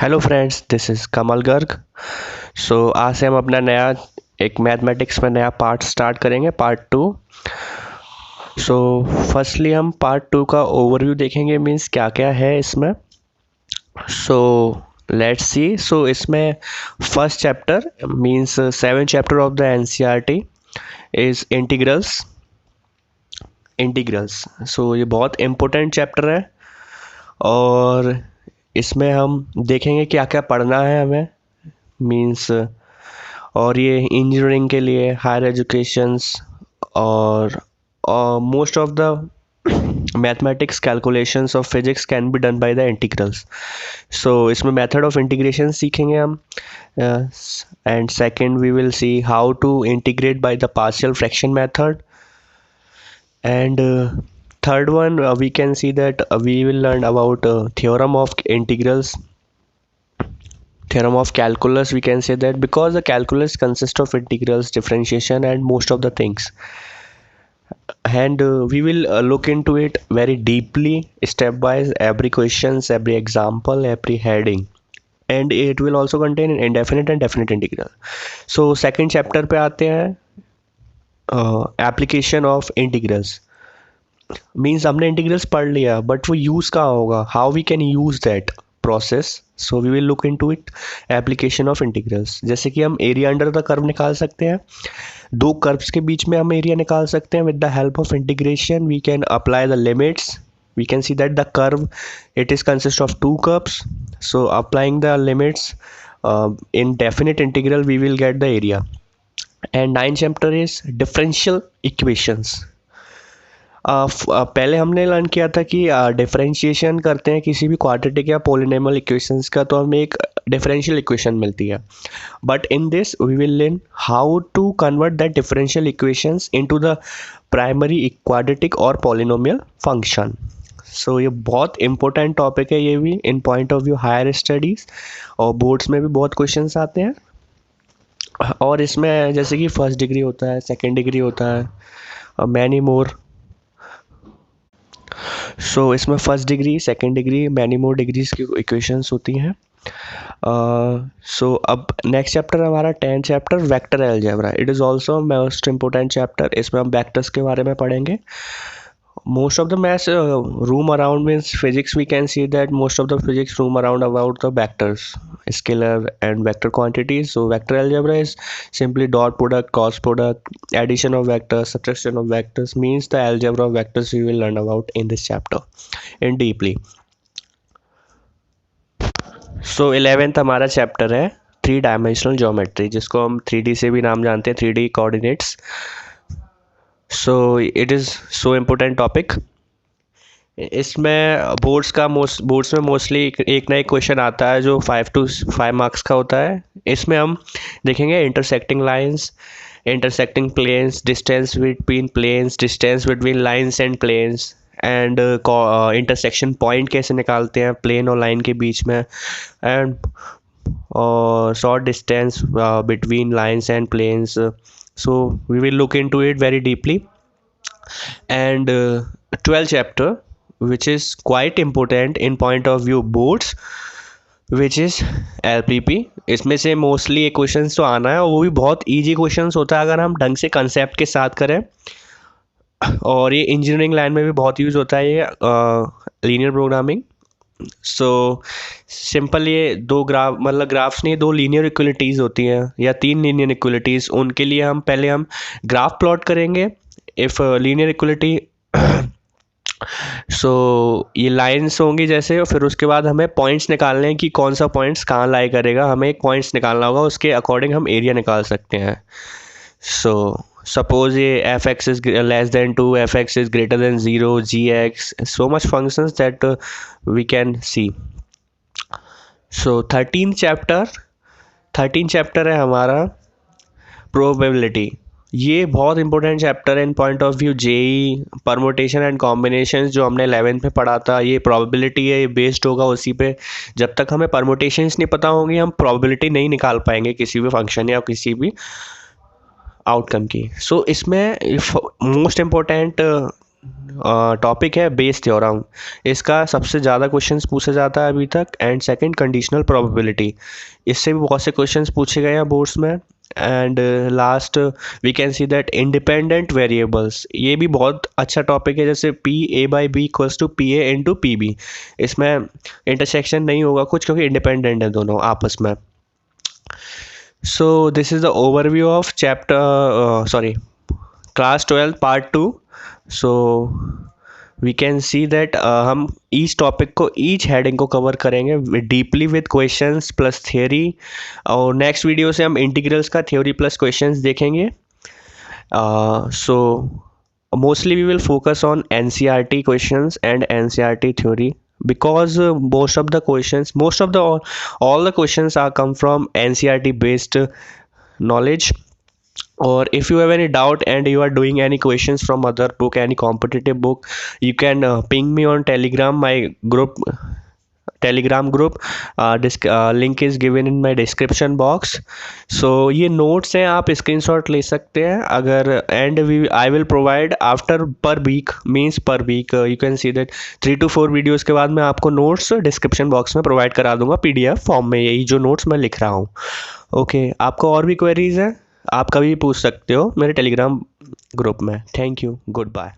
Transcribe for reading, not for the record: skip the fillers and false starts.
Hello friends, this is Kamal Garg. आज से हम अपना नया एक मैथमेटिक्स में नया पार्ट स्टार्ट करेंगे, पार्ट टू। फर्स्टली हम पार्ट टू का ओवरव्यू देखेंगे, मीन्स क्या क्या है इसमें। So let's see. इसमें first chapter means 7 chapter of the NCERT is integrals. ये बहुत इम्पोर्टेंट चैप्टर है और इसमें हम देखेंगे क्या क्या पढ़ना है हमें, मीन्स और ये इंजीनियरिंग के लिए, हायर एजुकेशंस और most of the mathematics calculations of physics can be done by the integrals. इसमें मेथड ऑफ इंटीग्रेशन सीखेंगे हम, and second we will see how to integrate by the partial fraction method, and third one we can see that we will learn about theorem of integrals, theorem of calculus, we can say that, because the calculus consists of integrals, differentiation and most of the things, and we will look into it very deeply, stepwise, every questions, every example, every heading, and it will also contain an indefinite and definite integral. Second chapter पे आते हैं, application of integrals. Means हमने integrals पढ़ लिया, but वो use कहाँ होगा, how we can use that process. So we will look into it, application of integrals. जैसे कि हम एरिया अंडर द कर्व निकाल सकते हैं, दो कर्व्स के बीच में हम एरिया निकाल सकते हैं। With the help of integration we can apply the limits, we can see that the curve, it is consist of two curves, so applying the limits in definite integral we will get the area. And ninth chapter is differential equations. पहले हमने learn किया था कि differentiation करते हैं किसी भी quadratic या पोलिनोमियल इक्वेशंस का, तो हमें एक डिफरेंशियल इक्वेशन मिलती है। But in this we will learn how to convert that differential equations into the primary quadratic और पोलिनोमियल फंक्शन। ये बहुत इंपॉर्टेंट टॉपिक है, ये भी in point of view higher studies, और बोर्ड्स में भी बहुत क्वेश्चंस आते हैं। और इसमें जैसे कि फर्स्ट डिग्री होता है, सेकेंड डिग्री होता है, मैनी मोर। इसमें first degree, second degree, many more degrees की इक्वेशंस होती हैं। अब नेक्स्ट चैप्टर हमारा 10th chapter, vector algebra. It is also most important chapter. इसमें हम वेक्टर्स के बारे में पढ़ेंगे। Most of the maths room around, means physics, we can see that most of the physics room around about the vectors, scalar and vector quantities. So vector algebra is simply dot product, cross product, addition of vectors, subtraction of vectors, means the algebra of vectors we will learn about in this chapter in deeply. 11th हमारा chapter है three dimensional geometry, जिसको हम 3D से भी नाम जानते हैं, 3D coordinates. It is so important topic. इसमें बोर्ड्स में मोस्टली एक ना एक क्वेश्चन आता है जो 5 to 5 मार्क्स का होता है। इसमें हम देखेंगे intersecting lines, intersecting planes, distance between planes, distance between lines and planes, and intersection point कैसे निकालते हैं प्लेन और लाइन के बीच में, and short distance between lines and planes. We will look into it very deeply. And 12th chapter, which is quite important in point of view boards, which is LPP। इसमें से mostly एक questions तो आना है, और वो भी बहुत इजी क्वेश्चंस होता है अगर हम ढंग से कंसेप्ट के साथ करें। और ये इंजीनियरिंग लाइन में भी बहुत यूज़ होता है, ये लीनियर प्रोग्रामिंग। सिंपल ये दो ग्राफ्स नहीं, दो लीनियर इक्वलिटीज़ होती हैं या तीन लीनियर इक्वलिटीज़, उनके लिए हम पहले ग्राफ प्लॉट करेंगे। इफ़ लीनियर इक्वलिटी ये लाइंस होंगी जैसे, और फिर उसके बाद हमें पॉइंट्स निकालने हैं कि कौन सा पॉइंट्स कहाँ लाई करेगा, हमें एक पॉइंट्स निकालना होगा, उसके अकॉर्डिंग हम एरिया निकाल सकते हैं। सपोज ये f x is less than 2, f x is greater than 0, g x, so much functions that we can see. 13th chapter है हमारा प्रोबेबिलिटी। ये बहुत इंपॉर्टेंट चैप्टर है in point of view JEE, permutation and combination जो हमने 11th में पढ़ा था। ये प्रोबेबिलिटी है, ये बेस्ड होगा उसी पे। जब तक हमें परमोटेशंस नहीं पता होंगी, हम प्रोबेबिलिटी नहीं निकाल पाएंगे किसी भी फंक्शन या किसी भी आउटकम की। इसमें मोस्ट इम्पोर्टेंट टॉपिक है बेस थ्योरम। इसका सबसे ज़्यादा क्वेश्चंस पूछा जाता है अभी तक। एंड सेकंड कंडीशनल प्रोबेबिलिटी, इससे भी बहुत से क्वेश्चंस पूछे गए हैं बोर्ड्स में। And last we can see that independent variables, ये भी बहुत अच्छा टॉपिक है। जैसे P A by B equals to P A into P B, इसमें इंटरसेक्शन नहीं होगा कुछ क्योंकि इंडिपेंडेंट है दोनों आपस में। So this is the overview of chapter class 12 part 2। So we can see that हम ईच टॉपिक को, ईच हेडिंग को कवर करेंगे deeply with questions plus theory. और नेक्स्ट वीडियो से हम इंटीग्रल्स का थ्योरी प्लस क्वेश्चंस देखेंगे। सो mostly we will focus on NCERT questions and NCERT theory, because most of the all the questions are come from NCERT based knowledge. Or if you have any doubt and you are doing any questions from other book, any competitive book, you can ping me on telegram group. Link is given in my description box. So ये notes हैं, आप screenshot ले सकते हैं अगर। And I will provide after per week, means per week you can see that 3 to 4 videos के बाद मैं आपको नोट्स डिस्क्रिप्शन बॉक्स में प्रोवाइड करा दूंगा PDF फॉर्म में, यही जो नोट्स मैं लिख रहा हूँ। ओके, आपको और भी क्वेरीज हैं आप कभी भी पूछ सकते हो मेरे टेलीग्राम ग्रुप में। Thank you, good bye.